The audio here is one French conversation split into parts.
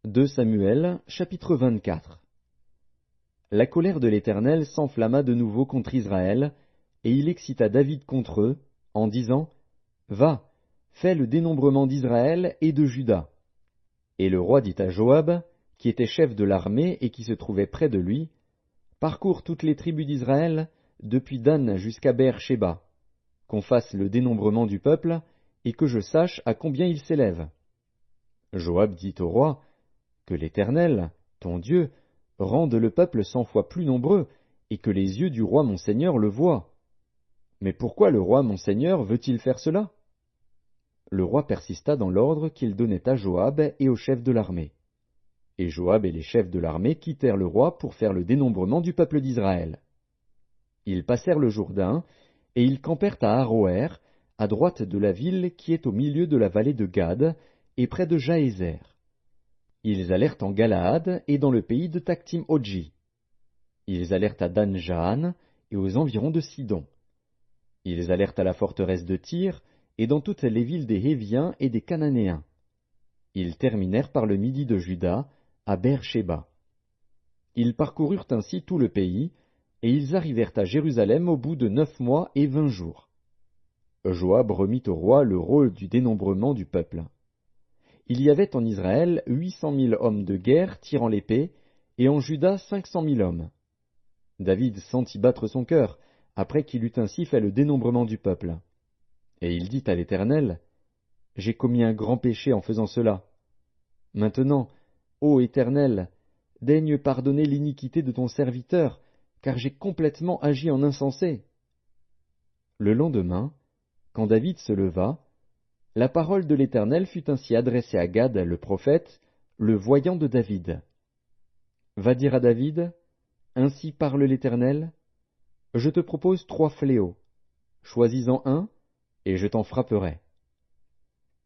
2 Samuel, chapitre 24. La colère de l'Éternel s'enflamma de nouveau contre Israël, et il excita David contre eux, en disant, Va, fais le dénombrement d'Israël et de Juda. Et le roi dit à Joab, qui était chef de l'armée et qui se trouvait près de lui, Parcours toutes les tribus d'Israël, depuis Dan jusqu'à Beer-Shéba, qu'on fasse le dénombrement du peuple, et que je sache à combien il s'élève. Joab dit au roi, Que l'Éternel, ton Dieu, rende le peuple 100 fois plus nombreux, et que les yeux du roi mon seigneur le voient. Mais pourquoi le roi mon seigneur veut-il faire cela? Le roi persista dans l'ordre qu'il donnait à Joab et aux chefs de l'armée. Et Joab et les chefs de l'armée quittèrent le roi pour faire le dénombrement du peuple d'Israël. Ils passèrent le Jourdain, et ils campèrent à Aroër, à droite de la ville qui est au milieu de la vallée de Gad, et près de Jaézer. Ils allèrent en Galaad et dans le pays de Taktim-Odji. Ils allèrent à Dan-Jaan et aux environs de Sidon. Ils allèrent à la forteresse de Tyr et dans toutes les villes des Héviens et des Cananéens. Ils terminèrent par le midi de Juda, à Beer-Shéba. Ils parcoururent ainsi tout le pays, et ils arrivèrent à Jérusalem au bout de 9 mois et 20 jours. Joab remit au roi le rôle du dénombrement du peuple. Il y avait en Israël 800 000 hommes de guerre tirant l'épée, et en Juda 500 000 hommes. David sentit battre son cœur, après qu'il eut ainsi fait le dénombrement du peuple. Et il dit à l'Éternel, J'ai commis un grand péché en faisant cela. Maintenant, ô Éternel, daigne pardonner l'iniquité de ton serviteur, car j'ai complètement agi en insensé. Le lendemain, quand David se leva, la parole de l'Éternel fut ainsi adressée à Gad le prophète, le voyant de David. Va dire à David, Ainsi parle l'Éternel, je te propose 3 fléaux, choisis-en un, et je t'en frapperai.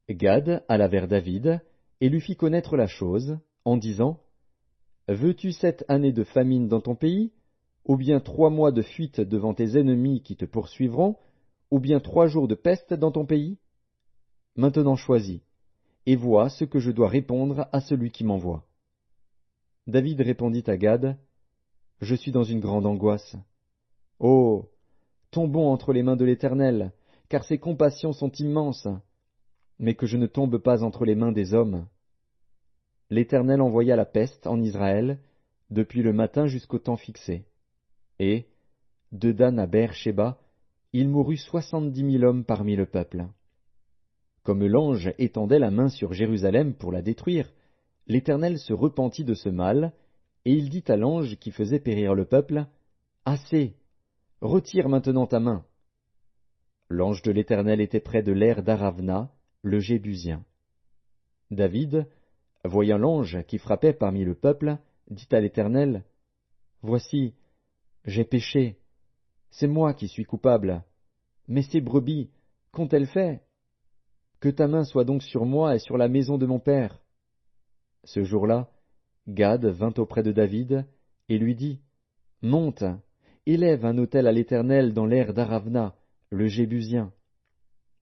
Gad alla vers David, et lui fit connaître la chose, en disant, Veux-tu 7 années de famine dans ton pays, ou bien 3 mois de fuite devant tes ennemis qui te poursuivront, ou bien 3 jours de peste dans ton pays? Maintenant choisis, et vois ce que je dois répondre à celui qui m'envoie. David répondit à Gad, Je suis dans une grande angoisse. Oh, tombons entre les mains de l'Éternel, car ses compassions sont immenses, mais que je ne tombe pas entre les mains des hommes. L'Éternel envoya la peste en Israël, depuis le matin jusqu'au temps fixé. Et, de Dan à Beer-Shéba, il mourut 70 000 hommes parmi le peuple. Comme l'ange étendait la main sur Jérusalem pour la détruire, l'Éternel se repentit de ce mal, et il dit à l'ange qui faisait périr le peuple, Assez, retire maintenant ta main. L'ange de l'Éternel était près de l'aire d'Aravna, le Jébusien. David, voyant l'ange qui frappait parmi le peuple, dit à l'Éternel, Voici, j'ai péché, c'est moi qui suis coupable, mais ces brebis, qu'ont-elles fait? Que ta main soit donc sur moi et sur la maison de mon père. Ce jour-là, Gad vint auprès de David et lui dit, Monte, élève un autel à l'Éternel dans l'aire d'Aravna, le Jébusien.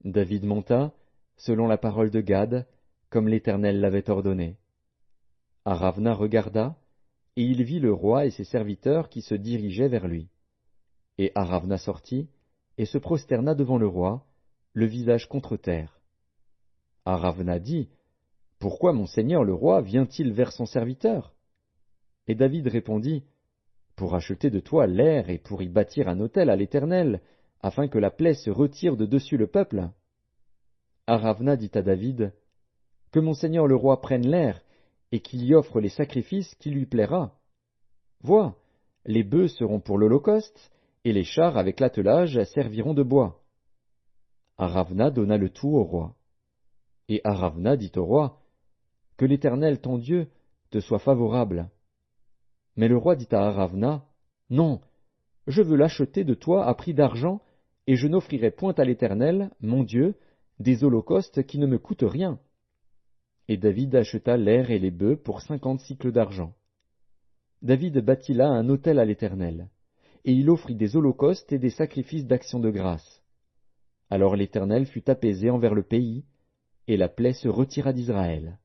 David monta, selon la parole de Gad, comme l'Éternel l'avait ordonné. Aravna regarda, et il vit le roi et ses serviteurs qui se dirigeaient vers lui. Et Aravna sortit, et se prosterna devant le roi, le visage contre terre. Aravna dit, Pourquoi mon seigneur le roi vient-il vers son serviteur? Et David répondit, Pour acheter de toi l'aire et pour y bâtir un autel à l'Éternel, afin que la plaie se retire de dessus le peuple. Aravna dit à David, Que mon seigneur le roi prenne l'aire, et qu'il y offre les sacrifices qui lui plaira. Vois, les bœufs seront pour l'holocauste, et les chars avec l'attelage serviront de bois. Aravna donna le tout au roi. Et Aravna dit au roi, Que l'Éternel ton Dieu te soit favorable. Mais le roi dit à Aravna, Non, je veux l'acheter de toi à prix d'argent, et je n'offrirai point à l'Éternel, mon Dieu, des holocaustes qui ne me coûtent rien. Et David acheta l'aire et les bœufs pour 50 sicles d'argent. David bâtit là un autel à l'Éternel, et il offrit des holocaustes et des sacrifices d'action de grâce. Alors l'Éternel fut apaisé envers le pays, et la plaie se retira d'Israël.